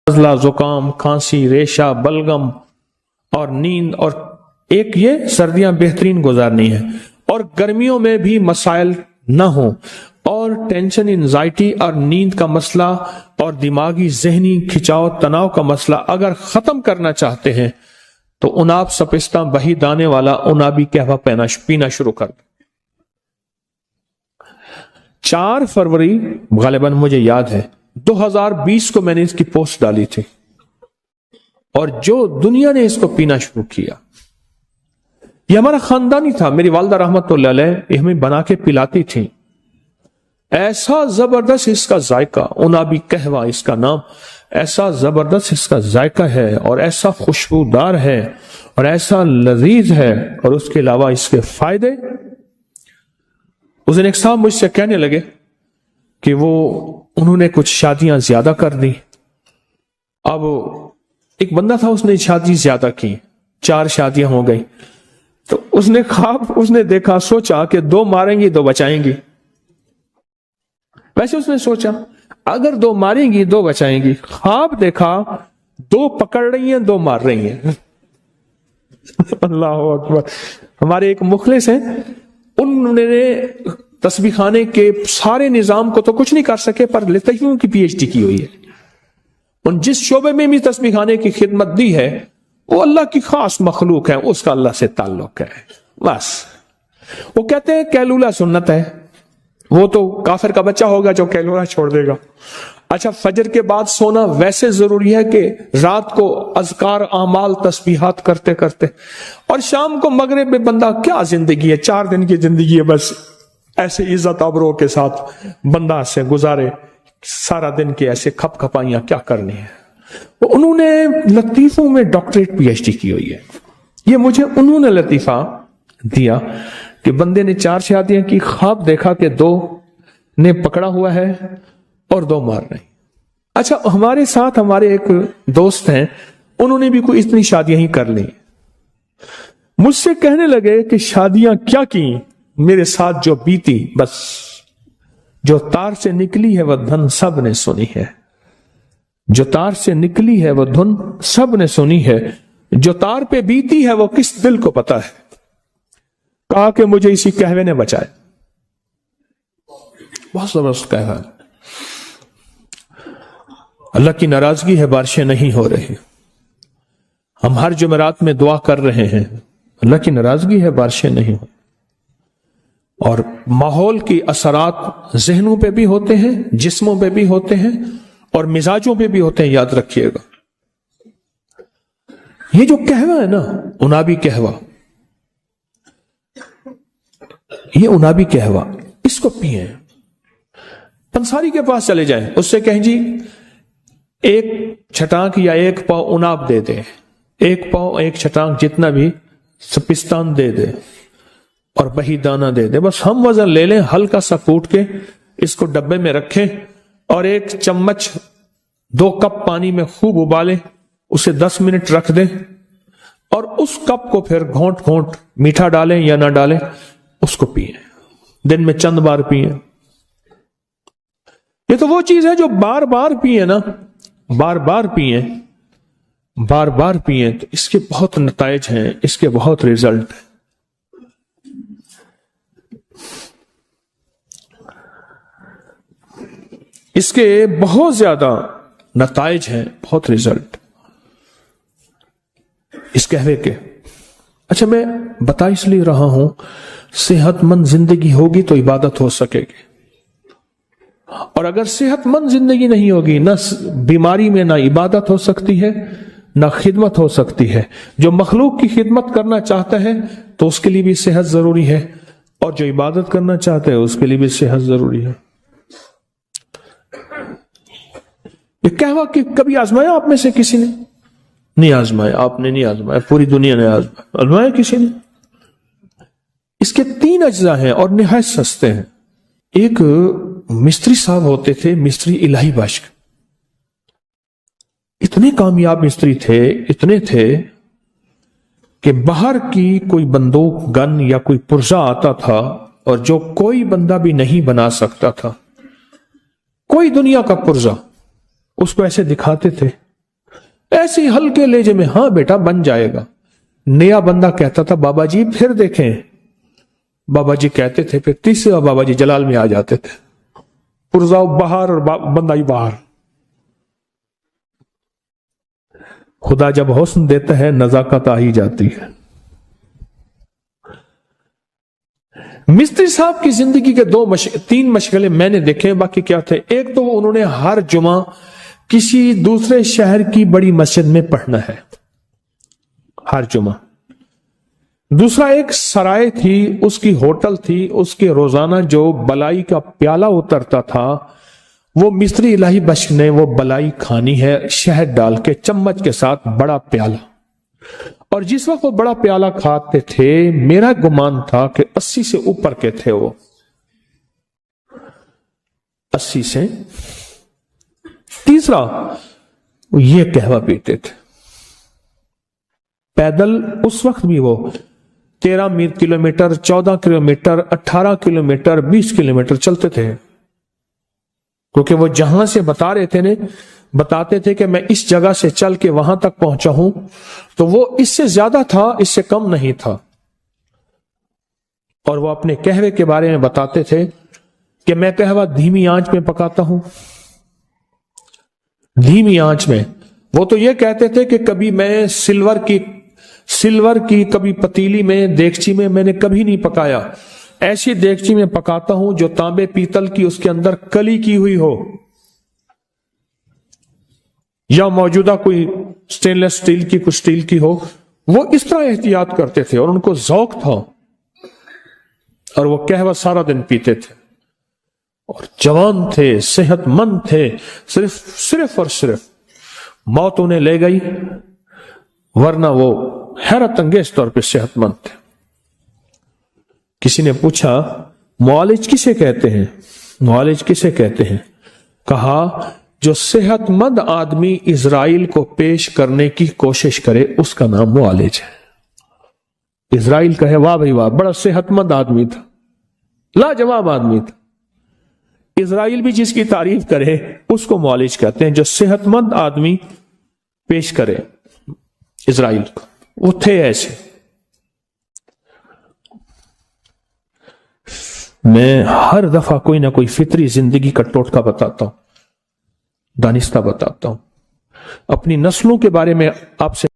نزلہ، زکام، کھانسی، ریشہ، بلغم اور نیند، اور ایک یہ سردیاں بہترین گزارنی ہے، اور گرمیوں میں بھی مسائل نہ ہوں، اور ٹینشن، انزائٹی اور نیند کا مسئلہ اور دماغی ذہنی کھچاؤ تناؤ کا مسئلہ اگر ختم کرنا چاہتے ہیں تو اناب سپستہ بہی دانے والا انابی قہوہ پینا شروع کر دیں۔ 4 فروری غالباً مجھے یاد ہے 2020 کو میں نے اس کی پوسٹ ڈالی تھی، اور جو دنیا نے اس کو پینا شروع کیا، یہ ہمارا خاندانی تھا۔ میری والدہ رحمت اللہ علیہ ہمیں بنا کے پلاتی تھی، ایسا زبردست اس کا ذائقہ، انابی قہوہ اس کا نام، ایسا زبردست اس کا ذائقہ ہے اور ایسا خوشبودار ہے اور ایسا لذیذ ہے، اور اس کے علاوہ اس کے فائدے۔ اس دن ایک صاحب مجھ سے کہنے لگے کہ انہوں نے کچھ شادیاں زیادہ کر دی۔ اب ایک بندہ تھا، اس نے شادی زیادہ کی، 4 شادیاں ہو گئی، تو اس نے دیکھا، سوچا کہ 2 ماریں گی 2 بچائیں گی۔ ویسے اس نے سوچا اگر 2 ماریں گی 2 بچائیں گی، خواب دیکھا 2 پکڑ رہی ہیں 2 مار رہی ہیں۔ اللہ اکبر۔ ہمارے ایک مخلص ہیں، انہوں نے تسبیح خانے کے سارے نظام کو تو کچھ نہیں کر سکے، پر لطیفوں کی پی ایچ ڈی کی ہوئی ہے۔ ان جس شعبے میں بھی تسبیح خانے کی خدمت دی ہے، وہ اللہ کی خاص مخلوق ہے، اس کا اللہ سے تعلق ہے بس۔ وہ کہتے ہیں کیلولہ سنت ہے، وہ تو کافر کا بچہ ہوگا جو کیلولہ چھوڑ دے گا۔ اچھا، فجر کے بعد سونا ویسے ضروری ہے کہ رات کو اذکار، اعمال، تسبیحات کرتے کرتے، اور شام کو مغرب میں بندہ کیا زندگی ہے، 4 دن کی زندگی ہے، بس ایسے عزت آبرو کے ساتھ بندہ سے گزارے سارا دن کے ایسے کھپ کھپائیاں کیا کرنی ہے۔ انہوں نے لطیفوں میں ڈاکٹریٹ پی ایچ ڈی کی ہوئی ہے۔ یہ مجھے انہوں نے لطیفہ دیا کہ بندے نے 4 شادیاں کی، خواب دیکھا کہ 2 نے پکڑا ہوا ہے اور 2 مار رہے ہیں۔ اچھا، ہمارے ساتھ ہمارے ایک دوست ہیں، انہوں نے بھی کوئی اتنی شادیاں ہی کر لی، مجھ سے کہنے لگے کہ شادیاں کیا کی، میرے ساتھ جو بیتی، بس جو تار سے نکلی ہے وہ دھن سب نے سنی ہے، جو تار سے نکلی ہے وہ دھن سب نے سنی ہے، جو تار پہ بیتی ہے وہ کس دل کو پتا ہے۔ کہا کہ مجھے اسی قہوے نے بچائے۔ بہت زبردست قہوہ ہے۔ اللہ کی ناراضگی ہے، بارشیں نہیں ہو رہی۔ ہم ہر جمعرات میں دعا کر رہے ہیں، اللہ کی ناراضگی ہے، بارشیں نہیں ہو، اور ماحول کی اثرات ذہنوں پہ بھی ہوتے ہیں، جسموں پہ بھی ہوتے ہیں، اور مزاجوں پہ بھی ہوتے ہیں، یاد رکھیے گا۔ یہ جو قہوہ ہے نا، انابی قہوہ، یہ انابی قہوہ، اس کو پیئیں۔ پنساری کے پاس چلے جائیں، اس سے کہیں جی 1 چھٹانک یا 1 پاؤ اناب دے دے، 1 پاؤ 1 چھٹانک جتنا بھی سپستان دے دے، اور بہی دانہ دے دے، بس ہم وزن لے لیں، ہلکا سا کوٹ کے اس کو ڈبے میں رکھیں، اور 1 چمچ 2 کپ پانی میں خوب ابالیں، اسے 10 منٹ رکھ دیں، اور اس کپ کو پھر گھونٹ گھونٹ میٹھا ڈالیں یا نہ ڈالیں، اس کو پیئیں، دن میں چند بار پیئیں۔ یہ تو وہ چیز ہے جو بار بار پیئیں نا، بار بار پیئیں، بار بار پیئیں، تو اس کے بہت نتائج ہیں، اس کے بہت ریزلٹ ہیں۔ اس کے بہت زیادہ نتائج ہیں، بہت ریزلٹ اس قہوے کے۔ اچھا، میں بتا اس لیے رہا ہوں، صحت مند زندگی ہوگی تو عبادت ہو سکے گی، اور اگر صحت مند زندگی نہیں ہوگی، نہ بیماری میں نہ عبادت ہو سکتی ہے، نہ خدمت ہو سکتی ہے۔ جو مخلوق کی خدمت کرنا چاہتا ہے تو اس کے لیے بھی صحت ضروری ہے، اور جو عبادت کرنا چاہتا ہے اس کے لیے بھی صحت ضروری ہے۔ یہ قہوہ کہ کبھی آزمایا آپ میں سے کسی نے؟ نہیں آزمایا، آپ نے نہیں آزمایا، پوری دنیا نے آزمایا کسی نے؟ اس کے 3 اجزاء ہیں اور نہایت سستے ہیں۔ ایک مستری صاحب ہوتے تھے، مستری الہی بخش، اتنے کامیاب مستری تھے، اتنے تھے کہ باہر کی کوئی بندوق، گن یا کوئی پرزہ آتا تھا، اور جو کوئی بندہ بھی نہیں بنا سکتا تھا، کوئی دنیا کا پرزہ، اس کو ایسے دکھاتے تھے ایسے ہی ہلکے لہجے میں ہاں بیٹا بن جائے گا. نیا بندہ کہتا تھا بابا جی پھر دیکھیں. بابا جی کہتے تھے, پھر تیسرے بابا جی جلال میں آ جاتے تھے, پرزاؤ باہر اور بندہ ہی باہر. خدا جب حسن دیتا ہے نزاکت آ ہی جاتی ہے. مستری صاحب کی زندگی کے تین مشغلے میں نے دیکھے, باقی کیا تھے. ایک تو انہوں نے ہر جمعہ کسی دوسرے شہر کی بڑی مسجد میں پڑھنا ہے, ہر جمعہ. دوسرا ایک سرائے تھی, اس کی ہوٹل تھی, اس کے روزانہ جو بلائی کا پیالہ اترتا تھا وہ مستری الہی بخش نے وہ بلائی کھانی ہے, شہد ڈال کے چمچ کے ساتھ بڑا پیالہ. اور جس وقت وہ بڑا پیالہ کھاتے تھے میرا گمان تھا کہ 80 سے اوپر کے تھے, وہ 80 سے. تیسرا وہ یہ قہوہ پیتے تھے پیدل. اس وقت بھی وہ 13 کلومیٹر, 14 کلومیٹر, 18 کلومیٹر, 20 کلومیٹر چلتے تھے, کیونکہ وہ جہاں سے بتاتے تھے کہ میں اس جگہ سے چل کے وہاں تک پہنچا ہوں, تو وہ اس سے زیادہ تھا, اس سے کم نہیں تھا. اور وہ اپنے قہوے کے بارے میں بتاتے تھے کہ میں قہوہ دھیمی آنچ میں پکاتا ہوں, دھیمی آنچ میں. وہ تو یہ کہتے تھے کہ کبھی میں سلور کی کبھی پتیلی میں, دیگچی میں نے کبھی نہیں پکایا. ایسی دیگچی میں پکاتا ہوں جو تانبے پیتل کی, اس کے اندر کلی کی ہوئی ہو, یا موجودہ کوئی سٹین لیس سٹیل کی, کچھ سٹیل کی ہو. وہ اس طرح احتیاط کرتے تھے اور ان کو ذوق تھا, اور وہ قہوہ سارا دن پیتے تھے, اور جوان تھے, صحت مند تھے. صرف اور صرف موت انہیں لے گئی, ورنہ وہ حیرت انگیز طور پہ صحت مند تھے. کسی نے پوچھا معالج کسے کہتے ہیں, معالج کسے کہتے ہیں؟ کہا جو صحت مند آدمی اسرائیل کو پیش کرنے کی کوشش کرے اس کا نام معالج ہے. اسرائیل کہے واہ بھائی واہ, بڑا صحت مند آدمی تھا, لاجواب آدمی تھا. اسرائیل بھی جس کی تعریف کرے اس کو معالج کہتے ہیں, جو صحت مند آدمی پیش کرے اسرائیل کو. وہ تھے ایسے. میں ہر دفعہ کوئی نہ کوئی فطری زندگی کا ٹوٹکا بتاتا ہوں, دانستہ بتاتا ہوں. اپنی نسلوں کے بارے میں آپ سے